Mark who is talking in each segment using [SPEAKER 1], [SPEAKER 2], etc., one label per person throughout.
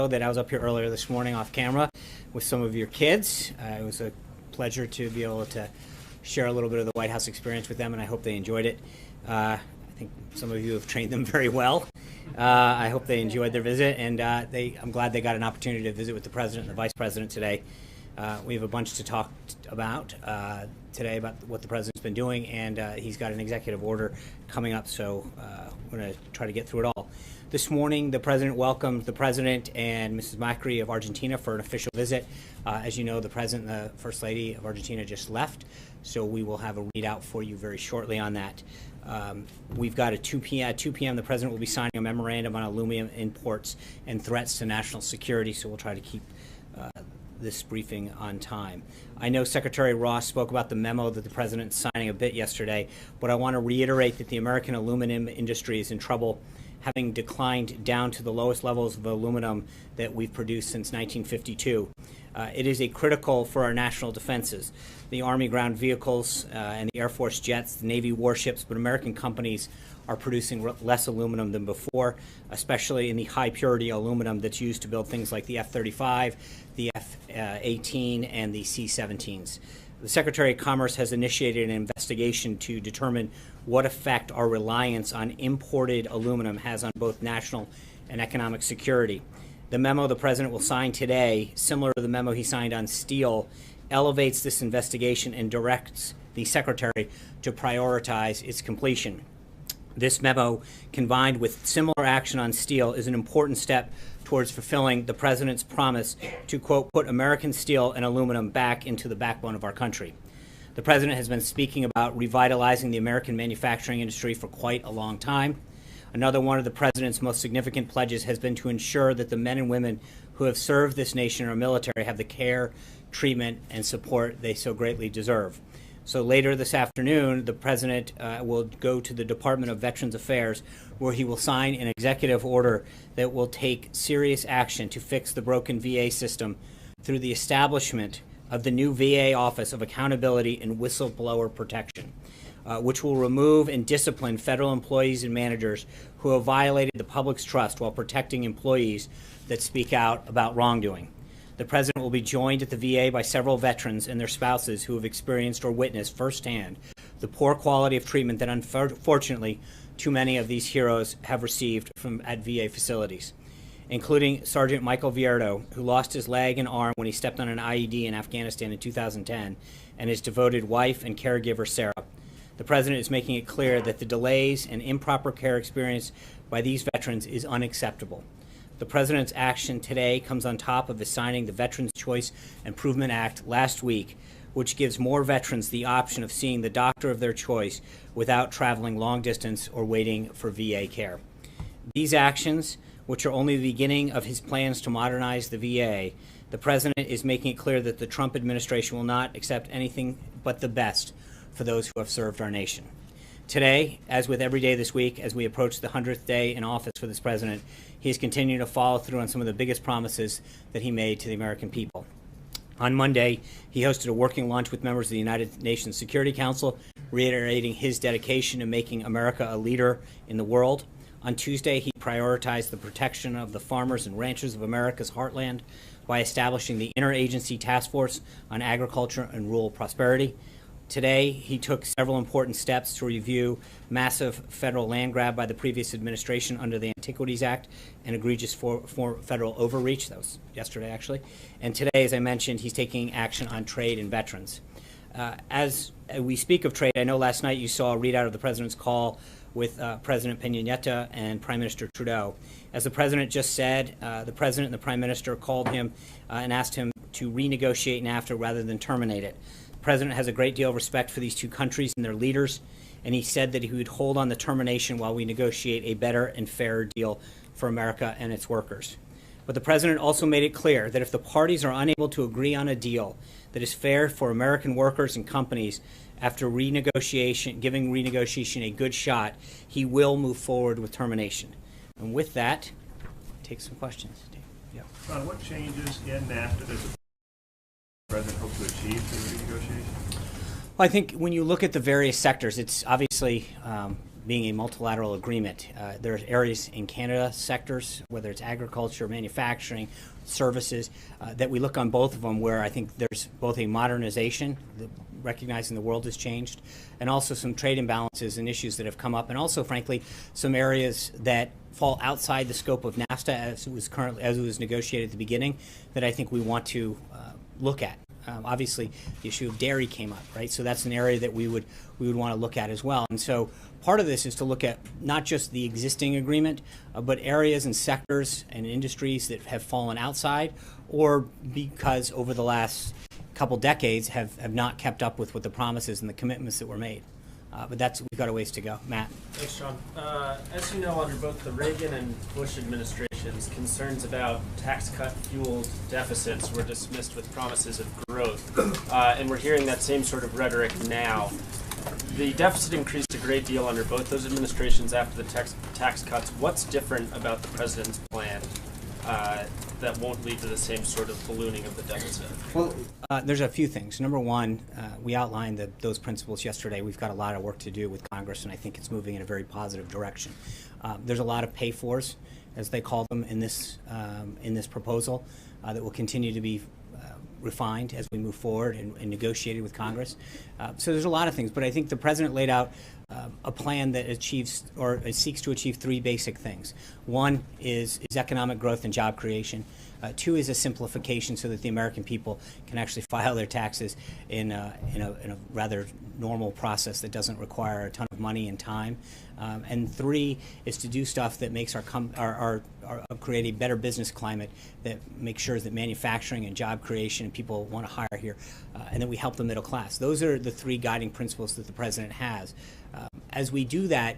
[SPEAKER 1] that I was up here earlier this morning off camera with some of your kids. It was a pleasure to be able to share a little bit of the White House experience with them, and I hope they enjoyed it. I think some of you have trained them very well. I hope they enjoyed their visit, and I'm glad they got an opportunity to visit with the President and the Vice President today. We have a bunch to talk about today about what the President's been doing, and he's got an executive order coming up, so we're going to try to get through it all. This morning, the President welcomed the President and Mrs. Macri of Argentina for an official visit. As you know, the President and the First Lady of Argentina just left, so we will have a readout for you very shortly on that. We've got at 2 p.m. the President will be signing a memorandum on aluminum imports and threats to national security, so we'll try to keep this briefing on time. I know Secretary Ross spoke about the memo that the President is signing a bit yesterday, but I want to reiterate that the American aluminum industry is in trouble, having declined down to the lowest levels of aluminum that we've produced since 1952. It is critical for our national defenses, the Army ground vehicles and the Air Force jets, the Navy warships, but American companies are producing less aluminum than before, especially in the high purity aluminum that's used to build things like the F-35, the F-18, and the C-17s. The Secretary of Commerce has initiated an investigation to determine what effect our reliance on imported aluminum has on both national and economic security. The memo the President will sign today, similar to the memo he signed on steel, elevates this investigation and directs the Secretary to prioritize its completion. This memo, combined with similar action on steel, is an important step towards fulfilling the President's promise to, quote, put American steel and aluminum back into the backbone of our country. The President has been speaking about revitalizing the American manufacturing industry for quite a long time. Another one of the President's most significant pledges has been to ensure that the men and women who have served this nation in our military have the care, treatment, and support they so greatly deserve. So later this afternoon, the President will go to the Department of Veterans Affairs, where he will sign an executive order that will take serious action to fix the broken VA system through the establishment of the new VA Office of Accountability and Whistleblower Protection, which will remove and discipline federal employees and managers who have violated the public's trust while protecting employees that speak out about wrongdoing. The President will be joined at the VA by several veterans and their spouses who have experienced or witnessed firsthand the poor quality of treatment that unfortunately too many of these heroes have received at VA facilities, including Sergeant Michael Vierto, who lost his leg and arm when he stepped on an IED in Afghanistan in 2010, and his devoted wife and caregiver, Sarah. The President is making it clear that the delays and improper care experienced by these veterans is unacceptable. The President's action today comes on top of his signing the Veterans Choice Improvement Act last week, which gives more veterans the option of seeing the doctor of their choice without traveling long distance or waiting for VA care. These actions, which are only the beginning of his plans to modernize the VA, the President is making it clear that the Trump administration will not accept anything but the best for those who have served our nation. Today, as with every day this week, as we approach the 100th day in office for this President, he is continuing to follow through on some of the biggest promises that he made to the American people. On Monday, he hosted a working lunch with members of the United Nations Security Council, reiterating his dedication to making America a leader in the world. On Tuesday, he prioritized the protection of the farmers and ranchers of America's heartland by establishing the Interagency Task Force on Agriculture and Rural Prosperity. Today, he took several important steps to review massive federal land grab by the previous administration under the Antiquities Act and egregious federal overreach. That was yesterday, actually. And today, as I mentioned, he's taking action on trade and veterans. As we speak of trade, I know last night you saw a readout of the President's call with President Peña Nieto and Prime Minister Trudeau. As the President just said, the President and the Prime Minister called him and asked him to renegotiate NAFTA rather than terminate it. The President has a great deal of respect for these two countries and their leaders, and he said that he would hold on the termination while we negotiate a better and fairer deal for America and its workers. But the President also made it clear that if the parties are unable to agree on a deal that is fair for American workers and companies after renegotiation, giving renegotiation a good shot, he will move forward with termination. And with that, take some questions.
[SPEAKER 2] Yeah. Ron, what changes in NAFTA does the President hope to achieve through the renegotiation?
[SPEAKER 1] Well, I think when you look at the various sectors, it's obviously being a multilateral agreement. There are areas in Canada, sectors, whether it's agriculture, manufacturing, services, that we look on both of them where I think there's both a modernization, recognizing the world has changed, and also some trade imbalances and issues that have come up, and also, frankly, some areas that fall outside the scope of NAFTA as it was negotiated at the beginning that I think we want to look at. Obviously, the issue of dairy came up, right? So that's an area that we would want to look at as well. And so part of this is to look at not just the existing agreement, but areas and sectors and industries that have fallen outside, or because over the last couple decades have not kept up with what the promises and the commitments that were made. But we've got a ways to go. Matt.
[SPEAKER 3] Thanks, John. As you know, under both the Reagan and Bush administrations, concerns about tax cut-fueled deficits were dismissed with promises of growth. And we're hearing that same sort of rhetoric now. The deficit increased a great deal under both those administrations after the tax cuts. What's different about the president's plan that won't lead to the same sort of ballooning of the deficit?
[SPEAKER 1] Well, there's a few things. Number one, we outlined those principles yesterday. We've got a lot of work to do with Congress, and I think it's moving in a very positive direction. There's a lot of pay-fors, as they call them, in this proposal that will continue to be refined as we move forward and negotiated with Congress. So there's a lot of things, but I think the president laid out a plan that achieves or seeks to achieve three basic things. One is economic growth and job creation. Two is a simplification so that the American people can actually file their taxes in a rather normal process that doesn't require a ton of money and time. And three is to do stuff that makes our create a better business climate that makes sure that manufacturing and job creation and people want to hire here, and that we help the middle class. Those are the three guiding principles that the president has. As we do that,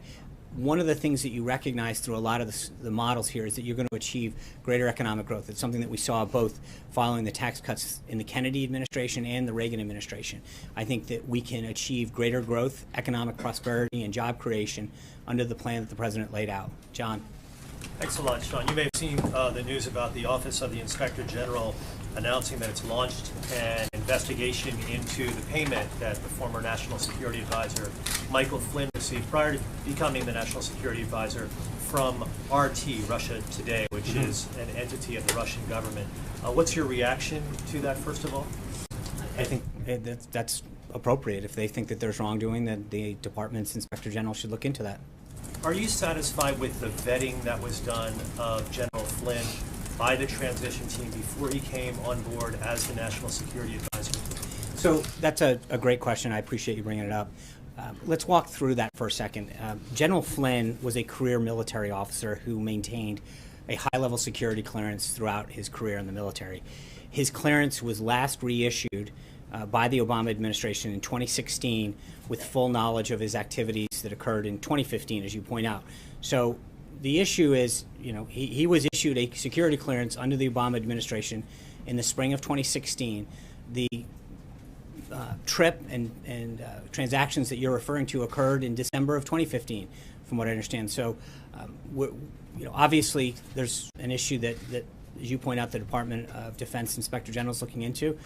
[SPEAKER 1] one of the things that you recognize through a lot of the models here is that you're going to achieve greater economic growth. It's something that we saw both following the tax cuts in the Kennedy administration and the Reagan administration. I think that we can achieve greater growth, economic prosperity, and job creation under the plan that the president laid out. John.
[SPEAKER 4] Thanks a lot, Sean. You may have seen the news about the Office of the Inspector General announcing that it's launched an investigation into the payment that the former National Security Advisor Michael Flynn received prior to becoming the National Security Advisor from RT, Russia Today, which is an entity of the Russian government. What's your reaction to that, first of all?
[SPEAKER 1] I think that's appropriate. If they think that there's wrongdoing, then the department's Inspector General should look into that.
[SPEAKER 4] Are you satisfied with the vetting that was done of General Flynn by the transition team before he came on board as the National Security Advisor?
[SPEAKER 1] So that's a great question. I appreciate you bringing it up. Let's walk through that for a second. General Flynn was a career military officer who maintained a high-level security clearance throughout his career in the military. His clearance was last reissued by the Obama administration in 2016 with full knowledge of his activities that occurred in 2015, as you point out. So the issue is, he was issued a security clearance under the Obama administration in the spring of 2016. The trip and transactions that you're referring to occurred in December of 2015, from what I understand. So, obviously there's an issue that, as you point out, the Department of Defense Inspector General is looking into.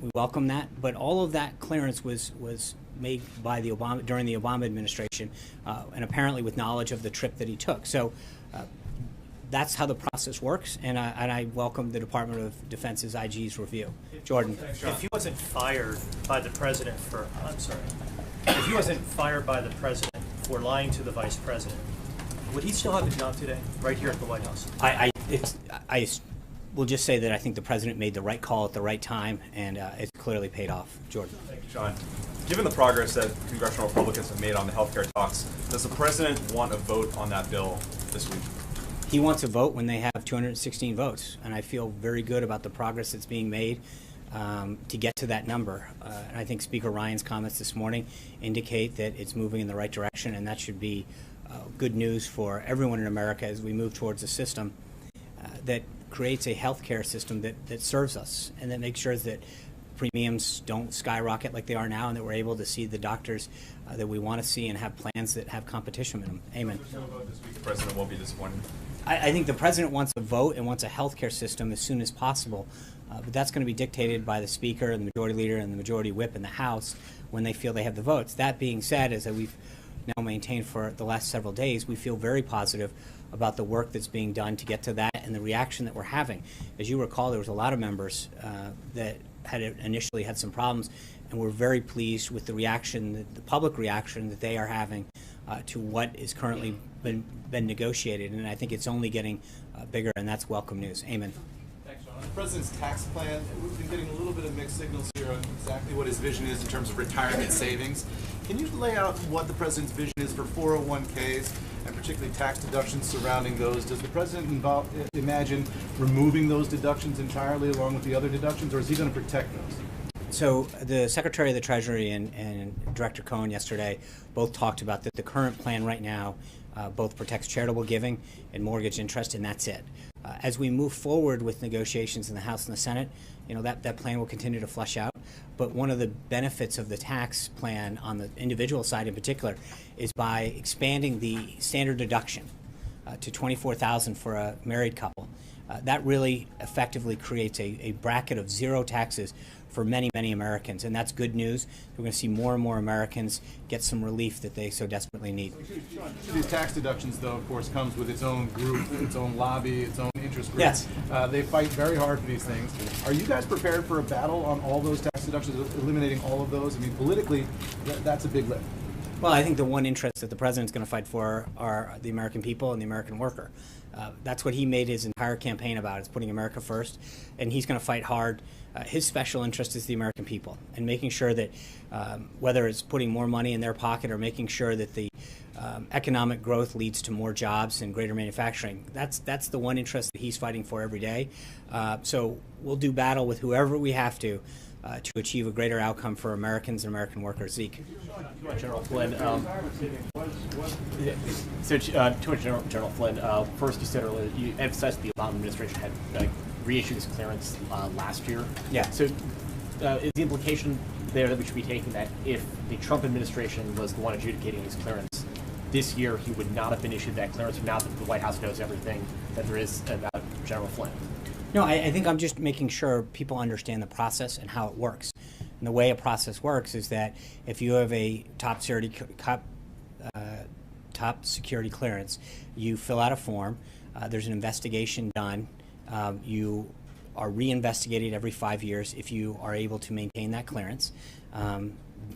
[SPEAKER 1] We welcome that, but all of that clearance was made by during the Obama administration, and apparently with knowledge of the trip that he took. So that's how the process works, and I welcome the Department of Defense's IG's review. Jordan.
[SPEAKER 4] If he wasn't fired by the president if he wasn't fired by the president for lying to the vice president, would he still have the job today, right here at the White House?
[SPEAKER 1] I will just say that I think the president made the right call at the right time, and it's clearly paid off. Jordan.
[SPEAKER 5] Thank you, John. Given the progress that congressional Republicans have made on the health care talks, does the president want a vote on that bill this week?
[SPEAKER 1] He wants a vote when they have 216 votes, and I feel very good about the progress that's being made to get to that number. And I think Speaker Ryan's comments this morning indicate that it's moving in the right direction, and that should be good news for everyone in America as we move towards a system that creates a health care system that serves us and that makes sure that premiums don't skyrocket like they are now, and that we're able to see the doctors that we want to see and have plans that have competition in them. Amen.
[SPEAKER 5] There's no vote this week. The president won't be disappointed.
[SPEAKER 1] I think the president wants a vote and wants a health care system as soon as possible, but that's going to be dictated by the Speaker and the Majority Leader and the Majority Whip in the House when they feel they have the votes. That being said, as we've now maintained for the last several days, we feel very positive about the work that's being done to get to that and the reaction that we're having. As you recall, there was a lot of members that had initially had some problems, and we're very pleased with the reaction, the public reaction that they are having to what is currently been negotiated, and I think it's only getting bigger, and that's welcome news. Amen.
[SPEAKER 6] Thanks, John. On the president's tax plan, we've been getting a little bit of mixed signals here on exactly what his vision is in terms of retirement savings. Can you lay out what the president's vision is for 401ks and particularly tax deductions surrounding those? Does the president imagine removing those deductions entirely along with the other deductions, or is he going to protect those?
[SPEAKER 1] So the Secretary of the Treasury and Director Cohen yesterday both talked about that the current plan right now both protects charitable giving and mortgage interest, and that's it. As we move forward with negotiations in the House and the Senate, that plan will continue to flesh out. But one of the benefits of the tax plan on the individual side in particular is by expanding the standard deduction to $24,000 for a married couple. That really effectively creates a bracket of zero taxes for many, many Americans, and that's good news. We're going to see more and more Americans get some relief that they so desperately need.
[SPEAKER 6] These tax deductions, though, of course, comes with its own group, its own lobby, its own interest group.
[SPEAKER 1] Yes.
[SPEAKER 6] They fight very hard for these things. Are you guys prepared for a battle on all those tax deductions, eliminating all of those? I mean, politically, that's a big lift.
[SPEAKER 1] Well, I think the one interest that the president's going to fight for are the American people and the American worker. That's what he made his entire campaign about, is putting America first, and he's going to fight hard. His special interest is the American people, and making sure that whether it's putting more money in their pocket or making sure that the economic growth leads to more jobs and greater manufacturing, that's the one interest that he's fighting for every day. So we'll do battle with whoever we have to achieve a greater outcome for Americans and American workers. Zeke.
[SPEAKER 7] General Flynn. General Flynn, first you said earlier, you emphasized the Obama administration had reissued this clearance last year.
[SPEAKER 1] Yeah.
[SPEAKER 7] So is the implication there that we should be taking that if the Trump administration was the one adjudicating his clearance this year, he would not have been issued that clearance, now that the White House knows everything that there is about General Flynn?
[SPEAKER 1] No, I think I'm just making sure people understand the process and how it works. And the way a process works is that if you have a top security clearance, you fill out a form, there's an investigation done, you are reinvestigated every 5 years if you are able to maintain that clearance.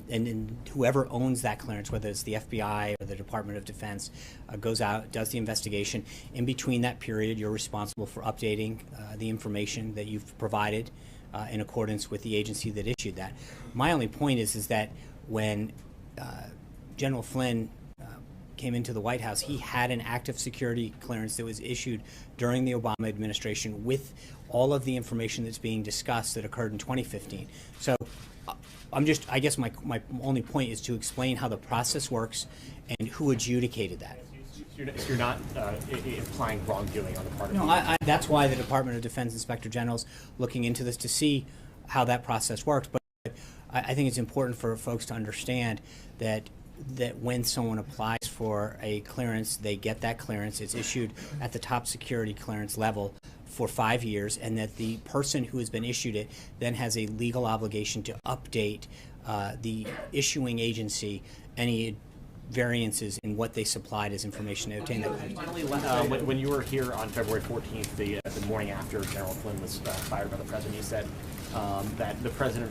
[SPEAKER 1] And whoever owns that clearance, whether it's the FBI or the Department of Defense, goes out, does the investigation. In between that period, you're responsible for updating the information that you've provided in accordance with the agency that issued that. My only point is that when General Flynn came into the White House, he had an active security clearance that was issued during the Obama administration with all of the information that's being discussed that occurred in 2015. So I guess my only point is to explain how the process works and who adjudicated that.
[SPEAKER 7] You're not implying wrongdoing on the part of
[SPEAKER 1] No, that's why the Department of Defense Inspector General's looking into this to see how that process works. But I think it's important for folks to understand that when someone applies for a clearance, they get that clearance. It's issued at the top security clearance level for 5 years, and that the person who has been issued it then has a legal obligation to update the issuing agency any variances in what they supplied as information to obtain that clearance.
[SPEAKER 7] Finally, when you were here on February 14th, the morning after General Flynn was fired by the president, you said that the president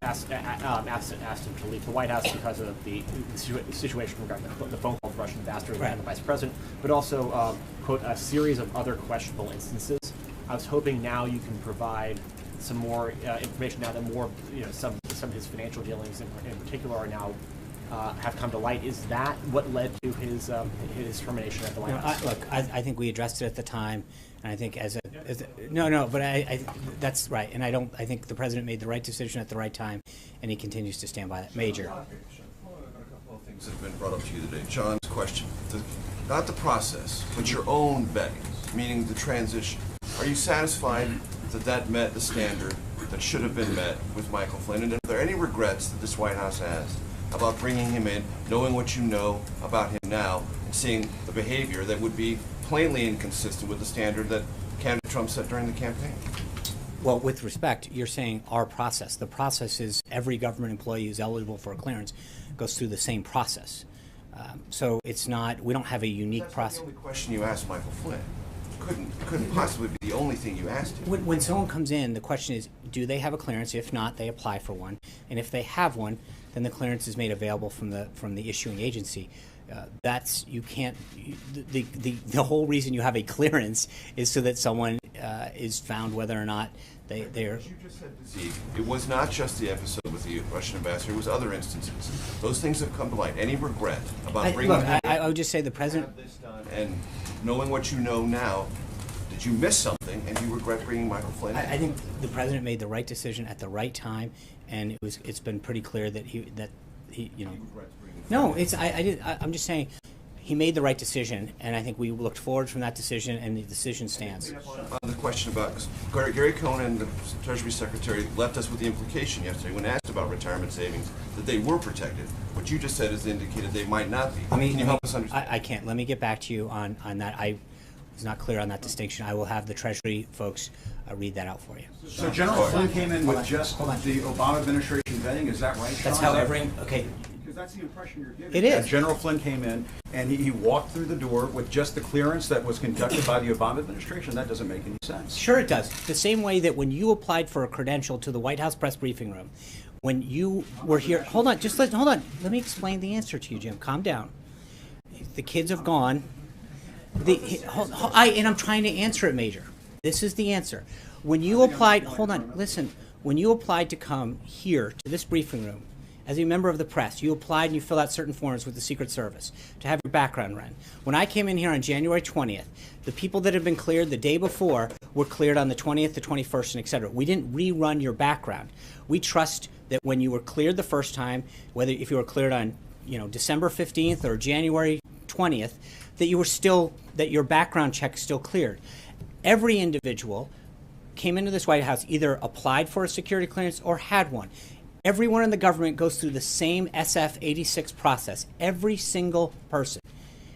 [SPEAKER 7] asked him to leave the White House because of the situation regarding the phone call with Russian ambassador and the vice president, but also, quote, a series of other questionable instances. I was hoping now you can provide some more information now that more, some of his financial dealings in particular are now have come to light. Is that what led to his termination at the White House?
[SPEAKER 1] I think we addressed it at the time, and I think but that's right. And I think the president made the right decision at the right time, and he continues to stand by that. Major.
[SPEAKER 8] A couple of things that have been brought up to you today. John's question, not the process, but your own vetting, meaning the transition. Are you satisfied that met the standard that should have been met with Michael Flynn? And are there any regrets that this White House has about bringing him in, knowing what you know about him now, and seeing the behavior that would be plainly inconsistent with the standard that candidate Trump set during the campaign?
[SPEAKER 1] Well, with respect, you're saying our process. The process is every government employee who's eligible for a clearance goes through the same process. So it's not, we don't have a unique
[SPEAKER 8] That's not
[SPEAKER 1] process.
[SPEAKER 8] the only question you asked Michael Flynn. Couldn't possibly be the only thing you asked him.
[SPEAKER 1] When someone comes in, the question is, do they have a clearance? If not, they apply for one. And if they have one, then the clearance is made available from the issuing agency. That's, you can't, the whole reason you have a clearance is so that someone is found whether or not they're.
[SPEAKER 8] As you just said to Zeke, it was not just the episode with the Russian ambassador, it was other instances. Those things have come to light. Any regret about bringing
[SPEAKER 1] I would just say the president.
[SPEAKER 8] have this done, and knowing what you know now, did you miss something and you regret bringing Michael Flynn in?
[SPEAKER 1] I think the president made the right decision at the right time, and it's been pretty clear that he you know.
[SPEAKER 8] He regrets bringing
[SPEAKER 1] No,
[SPEAKER 8] Flynn in.
[SPEAKER 1] I'm just saying he made the right decision, and I think we looked forward from that decision, and the decision stands.
[SPEAKER 8] On the question about, Gary Cohn, the Treasury Secretary, left us with the implication yesterday when asked about retirement savings that they were protected. What you just said is indicated they might not be. Can you help us understand?
[SPEAKER 1] I can't. Let me get back to you on that. I was not clear on that distinction. I will have the Treasury folks read that out for you.
[SPEAKER 9] So General Flynn came in with just
[SPEAKER 1] Hold on.
[SPEAKER 9] the Obama administration vetting, is that right, Sean?
[SPEAKER 1] That's how okay.
[SPEAKER 9] Because that's the impression you're giving.
[SPEAKER 1] It is.
[SPEAKER 9] That General Flynn came in and he walked through the door with just the clearance that was conducted by the Obama administration. That doesn't make any sense.
[SPEAKER 1] Sure it does. The same way that when you applied for a credential to the White House press briefing room, when you were here, hold on. Let me explain the answer to you, Jim. Calm down. The kids have gone. And I'm trying to answer it, Major. This is the answer. When you applied, hold on, listen. When you applied to come here to this briefing room as a member of the press, you applied and you filled out certain forms with the Secret Service to have your background run. When I came in here on January 20th, the people that had been cleared the day before were cleared on the 20th, the 21st, and et cetera. We didn't rerun your background. We trust that when you were cleared the first time, whether if you were cleared on December 15th or January 20th, that you were still, that your background check is still cleared. Every individual came into this White House, either applied for a security clearance or had one. Everyone in the government goes through the same SF-86 process, every single person.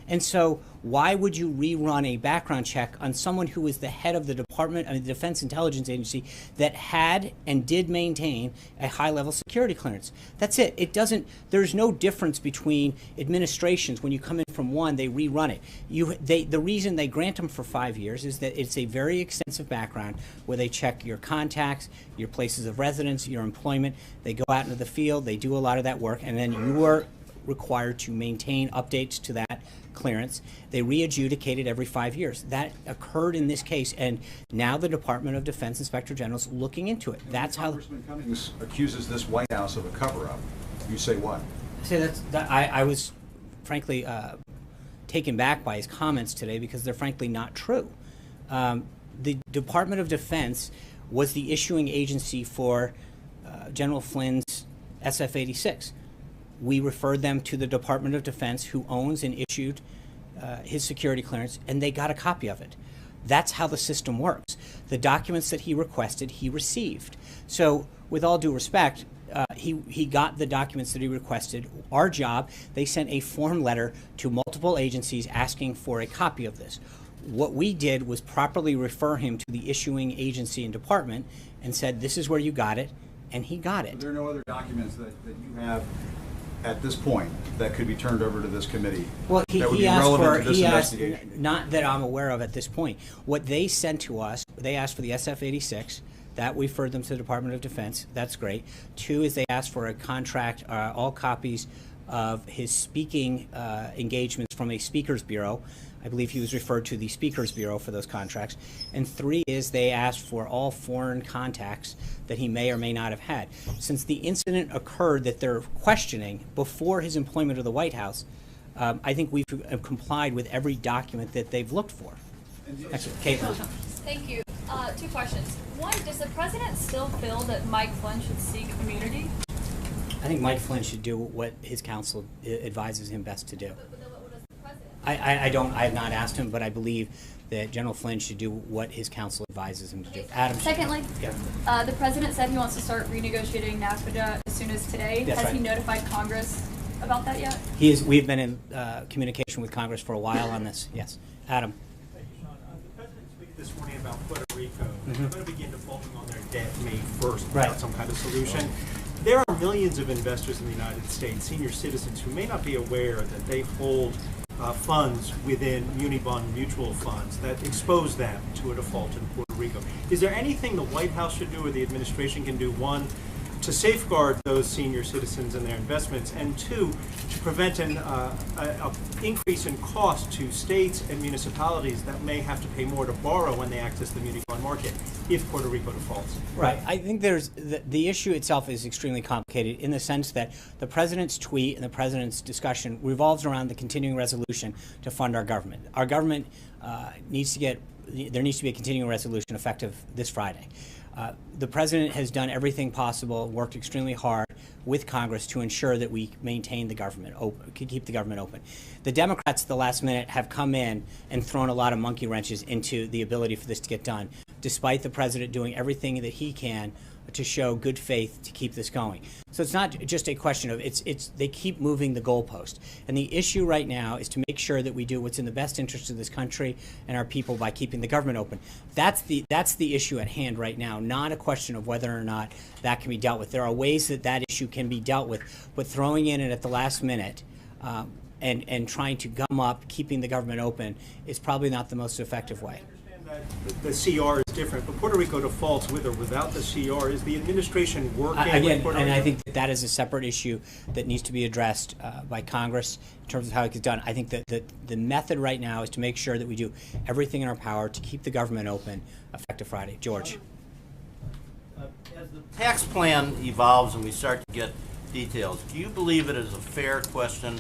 [SPEAKER 1] And so why would you rerun a background check on someone who is the head of the the Defense Intelligence Agency that had and did maintain a high-level security clearance? That's it. It doesn't, there's no difference between administrations. When you come in from one, they rerun it. The reason they grant them for 5 years is that it's a very extensive background where they check your contacts, your places of residence, your employment. They go out into the field, they do a lot of that work, and then you are required to maintain updates to that clearance. They re-adjudicate it every 5 years. That occurred in this case, and now the Department of Defense Inspector General is looking into it. That's how.
[SPEAKER 9] Congressman Cummings accuses this White House of a cover-up. You say what?
[SPEAKER 1] I was frankly taken back by his comments today because they're frankly not true. The Department of Defense was the issuing agency for General Flynn's SF-86. We referred them to the Department of Defense, who owns and issued his security clearance, and they got a copy of it. That's how the system works. The documents that he requested, he received. So, with all due respect, he got the documents that he requested. Our job, they sent a form letter to multiple agencies asking for a copy of this. What we did was properly refer him to the issuing agency and department and said, this is where you got it, and he got it.
[SPEAKER 9] Are there no other documents that you have at this point that could be turned over to this committee
[SPEAKER 1] Well,
[SPEAKER 9] that would be relevant to this
[SPEAKER 1] he asked,
[SPEAKER 9] investigation?
[SPEAKER 1] not that I'm aware of at this point. What they sent to us, they asked for the SF-86. That we referred them to the Department of Defense. That's great. 2 is they asked for a contract, all copies of his speaking engagements from a speakers bureau. I believe he was referred to the Speakers Bureau for those contracts. And 3 is they asked for all foreign contacts that he may or may not have had. Since the incident occurred that they're questioning before his employment of the White House, I think we've complied with every document that they've looked for. That's it. Caitlin.
[SPEAKER 10] Thank you. 2 questions. 1, does the president still feel that Mike Flynn should seek immunity?
[SPEAKER 1] I think Mike Flynn should do what his counsel advises him best to do.
[SPEAKER 10] But what does the president?
[SPEAKER 1] I have not asked him, but I believe that General Flynn should do what his counsel advises him to do. Adam.
[SPEAKER 10] Secondly,
[SPEAKER 1] Yeah.
[SPEAKER 10] the president said he wants to start renegotiating NAFTA as soon as today.
[SPEAKER 1] That's
[SPEAKER 10] Has
[SPEAKER 1] right.
[SPEAKER 10] he notified Congress about that yet?
[SPEAKER 1] We've been in communication with Congress for a while on this. Yes. Adam.
[SPEAKER 11] Thank you, Sean. The president speak this morning about Puerto Rico. They're going to begin defaulting on their debt May 1st without some kind of solution. there are millions of investors in the United States, senior citizens, who may not be aware that they hold funds within Unibond mutual funds that expose them to a default in Puerto Rico. Is there anything the White House should do or the administration can do, one, to safeguard those senior citizens and their investments, and two, to prevent an increase in cost to states and municipalities that may have to pay more to borrow when they access the muni bond market if Puerto Rico defaults?
[SPEAKER 1] Right. I think there's the issue itself is extremely complicated in the sense that the president's tweet and the president's discussion revolves around the continuing resolution to fund our government. Our government needs to be a continuing resolution effective this Friday. The president has done everything possible, worked extremely hard with Congress to ensure that we maintain the government open, keep the government open. The Democrats at the last minute have come in and thrown a lot of monkey wrenches into the ability for this to get done, despite the president doing everything that he can to show good faith to keep this going. So it's not just a question of they keep moving the goalpost. And the issue right now is to make sure that we do what's in the best interest of this country and our people by keeping the government open. That's the issue at hand right now, not a question of whether or not that can be dealt with. There are ways that issue can be dealt with, but throwing in it at the last minute and trying to gum up keeping the government open is probably not the most effective way.
[SPEAKER 11] The CR is different, but Puerto Rico defaults with or without the CR. Is the administration working with Puerto Rico?
[SPEAKER 1] And I think that is a separate issue that needs to be addressed by Congress in terms of how it gets done. I think that the method right now is to make sure that we do everything in our power to keep the government open effective Friday. George.
[SPEAKER 12] As the tax plan evolves and we start to get details, do you believe it is a fair question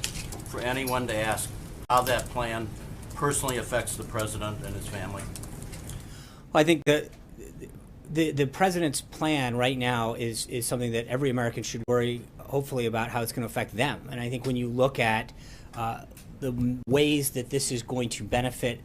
[SPEAKER 12] for anyone to ask how that plan personally affects the president and his family?
[SPEAKER 1] Well, I think the president's plan right now is something that every American should worry, hopefully, about how it's going to affect them. And I think when you look at the ways that this is going to benefit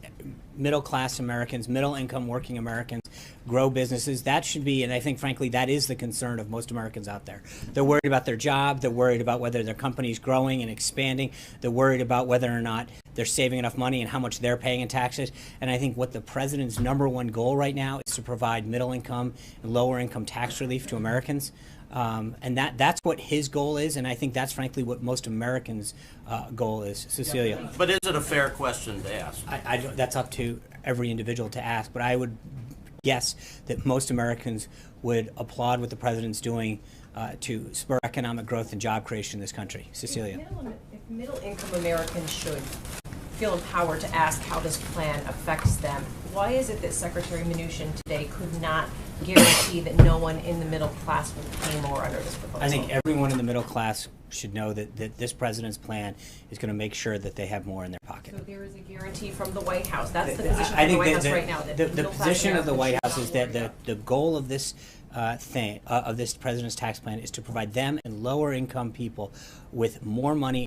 [SPEAKER 1] middle-class Americans, middle-income working Americans, grow businesses, that should be, and I think, frankly, that is the concern of most Americans out there. They're worried about their job. They're worried about whether their company's growing and expanding. They're worried about whether or not they're saving enough money and how much they're paying in taxes. And I think what the president's #1 goal right now is to provide middle-income and lower-income tax relief to Americans. And that's what his goal is, and I think that's frankly what most Americans' goal is. Cecilia.
[SPEAKER 12] But is it a fair question to ask?
[SPEAKER 1] That's up to every individual to ask, but I would guess that most Americans would applaud what the president's doing to spur economic growth and job creation in this country. Cecilia.
[SPEAKER 13] If middle-income Americans should feel empowered to ask how this plan affects them, why is it that Secretary Mnuchin today could not guarantee that no one in the middle class will pay more under this proposal?
[SPEAKER 1] I think everyone in the middle class should know that this president's plan is going to make sure that they have more in their pocket.
[SPEAKER 13] So there is a guarantee from the White House. That's the position of the White House right now.
[SPEAKER 1] The position of the White House is that the goal of this of this president's tax plan is to provide them and lower income people with more money